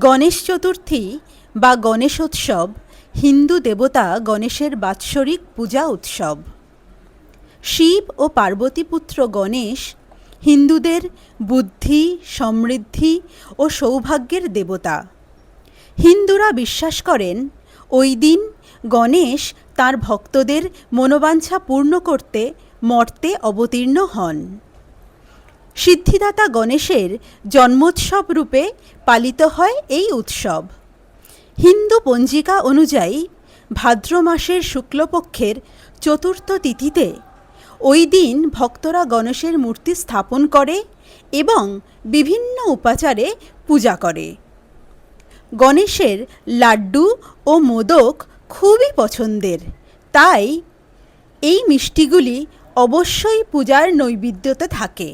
গণেশ চতুর্থী বা গণেশোৎসব হিন্দু দেবতা গণেশের বাৎসরিক পূজা উৎসব। শিব ও পার্বতীপুত্র গণেশ হিন্দুদের বুদ্ধি, সমৃদ্ধি ও সৌভাগ্যের দেবতা। হিন্দুরা বিশ্বাস করেন ওই দিন গণেশ তাঁর ভক্তদের মনোবাঞ্ছা পূর্ণ করতে মর্তে অবতীর্ণ হন। সিদ্ধিদাতা গণেশের জন্মোৎসব রূপে পালিত হয় এই উৎসব। হিন্দু পঞ্জিকা অনুযায়ী ভাদ্র মাসের শুক্লপক্ষের চতুর্থ তিথিতে ওই দিন ভক্তরা গণেশের মূর্তি স্থাপন করে এবং বিভিন্ন উপাচারে পূজা করে। গণেশের লাড্ডু ও মোদক খুবই পছন্দের, তাই এই মিষ্টিগুলি অবশ্যই পূজার নৈবেদ্যতে থাকে।